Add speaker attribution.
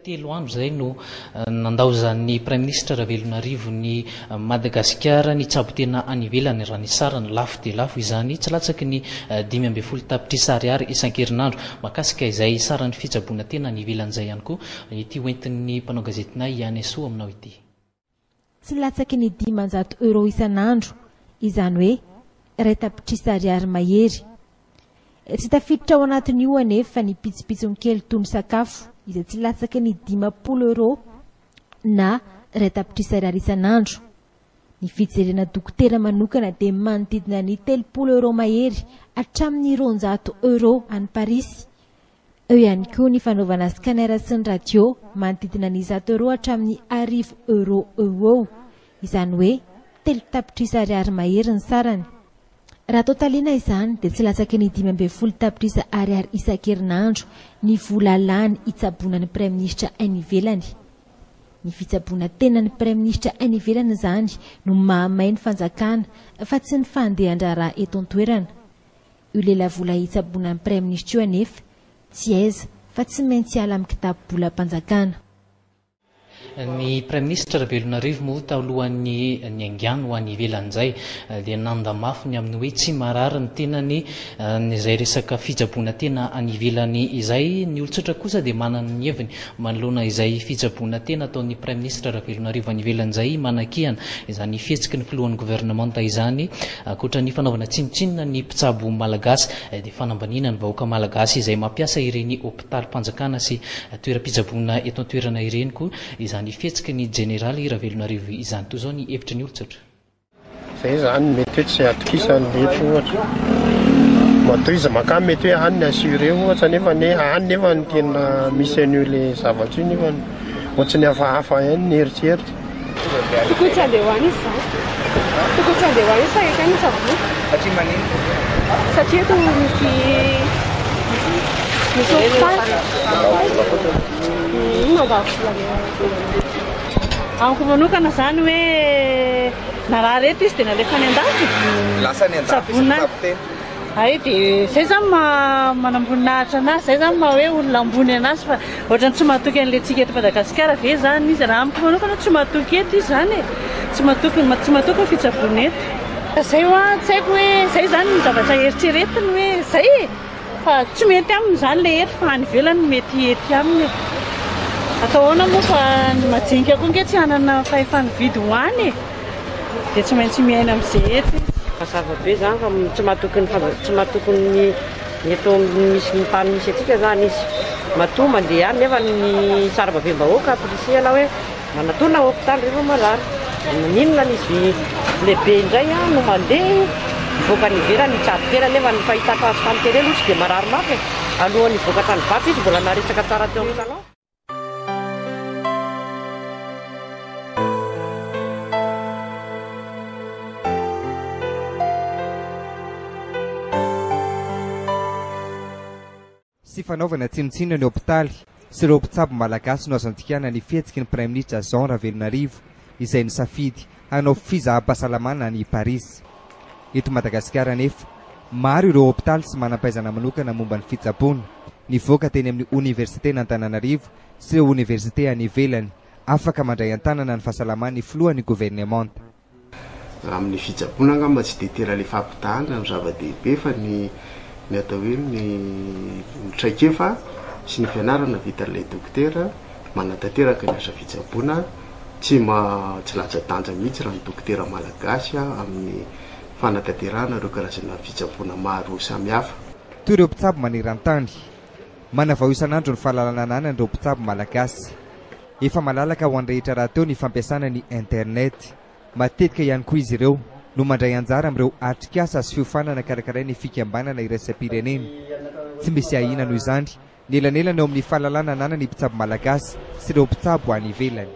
Speaker 1: telo andro zay no nandaozan'ny Prime Ministre Ravelonarivo ny Madagasikara ny tsabo tena any ivelany raha ny sarany lafo dia lafo izany tsy latsaky ny 5 tapitrisa ariary isan-kerinandro makasika izay sarany fitsaboana tena any ivelan'izay ihany koa ity hoentin'ny mpanao gazetinay ihany soa aminao ity.
Speaker 2: Tsy latsaky ny 500 euro isan'andro izany hoe 2 tapitrisa ariary mahery. Tsy tafiditra ao anatin'io anefa ny pitsopitsony kely toy ny sakafo izay tsy latsaky ny 50 euro na 2 tapitrisa ariary isan'andro. Ny fijerena dokotera manokana dia manodidina ny 30 euro mahery hatramin'ny 200 euro any Paris. Eo ihany koa ny fanaovana scanner sy ny radio manodidina ny 100 euro hatramin'ny 10 euro eo. Izany hoe 3 tapitrisa ariary mahery ny sarany. Raha totaliana izany dia tsy latsaky ny 15 tapitrisa ariary isan-kerinandro ny vola lany hitsaboana ny Prime Ministre any ivelany. Ny fitsaboana tena ny Prime Ministre any ivelany izany no mahamay ny fanjakana fa tsy ny fandehan-draharaha eto an-toerana. Io lela vola hitsaboana ny Prime Ministre io anefa tsy aiza fa tsy maintsy ala amin'ny kitapo-bolam-panjakana.
Speaker 1: Ny Prime Ministre Ravelonarivo moa talohan'ny angano ho any ivelan'izay dia nandamafy ny amin'ny hoe tsy marary ny tenany izay resaka fitsaboana tena any ivelany izay. Ny olon-tsotra kosa dia manana ny heviny manoloana izay fitsaboana tena ataon'ny Prime Ministre Ravelonarivo any ivelan'izay manakihana izany fihetsiky ny filohan'ny gouvernemanta izany ankoatra ny fanaovana tsinotsinona ny mpitsabo malagasy dia fanambanina ny vahoaka malagasy izay mampiasa ireny hôpitaly-panjakana sy toeram-pitsaboana eto an-toerana ireny koa izany fihetsiky ny generaly Ravelonarivo izany toy izao ny hevitry ny olon-tsotra.
Speaker 3: Zay zany mety hoe tsy atokisany lety ohatra. Matoy izy makamy mety hoe hanina assuré ohatra nefa ne hanina nefa ny tena misy an'io le zavatra io nefa ohatry ny hafahafa ihany ny eritseritra.
Speaker 4: Tokony tsy andeha hoany izy zany. Tokony tsy andeha hoany izy fa ekany sabony. Satria manino? Satria eto misy amiko manokana zany hoe na raha reto izy dia nalefa any an-dafy
Speaker 5: lasa any an-dafy
Speaker 4: ay dia zay zany manamboninahitra anazy zay zany hoe olona ambony anazy fa ohatrany tsy mahatoky an'ilay tsika eto Madagasikara ve zany izy raha amiko manokana tsy mahatoky eto izy zany tsy mahatoky ny fitsaboana eto zay hoa tsy haiko hoe zay zany ny zavatra eritreretiny hoe zay fa tsy mety aminy zany le eto fa any ivelany mety ety aminy. Atao ahoana moa fa ny majinika koa nge tsy hanana fahefany vidy hoany dia tsy maintsy miaina amin'izay ety.
Speaker 6: Mazava be zany fa tsy mahatoky ny eto misy ny tany misy atsika zany izy matoa mandeha any nefa ny sarababem-bahoaka polisiela hoe manatona hôpitaly rehefa marary. Maninona izy lehibe indray no mandeha voaka ny ivelany tsabo tena nefa ny fahitako azy tamin'ny tele aloha tsy dia marary mafy alohan'ny voaka tany vaky izy mbola naresaka tsara teo amin'ny salon.
Speaker 5: Sy fanaovana tsinotsinona ny hôpitaly sy ireo mpitsabo malagasy no azo antikana ny fihetsiky ny Prime Ministre Jean Ravelonarivo izay ny safidy hanao fizaham-pahasalamana any Paris. Eto Madagasikara nefa maro ireo hôpitaly sy manam-pahaizana manokana momba ny fitsaboana nivoaka teny amin'ny Université n'Antananarivo sy ireo université any ivelany afaka mandray an-tanana ny fahasalaman'ny filohan'ny gouvernemanta.
Speaker 3: Amin'ny fitsaboana angamba tsy dia tena le fampitahana ny zava-dehibe fa ny atao hoe ny traikefa sy ny fianarana vitan'ilay dokotera manatanteraka ny asa fitsaboana tsy latsa-danja mihitsy raha ny dokotera malagasy amin'ny fanatanterahana ireo karazana fitsaboana maro samihafa.
Speaker 5: Toy ireo mpitsabo maneran-tany manavao isan'andro ny fahalalana anana ireo mpitsabo malagasy. Efa malalaka ho anrehetra raha teo ny fampiasana ny internet. Matetika ihany koa izy ireo no mandray anjara amin'ireo atrikasa sy fiofanana karakaray ny fikambanana iraisam-pirenena. Tsy misy ahina noho izany ny elanelana eo amin'ny fahalalana anana ny mpitsabo malagasy sy ireo mpitsabo any ivelany.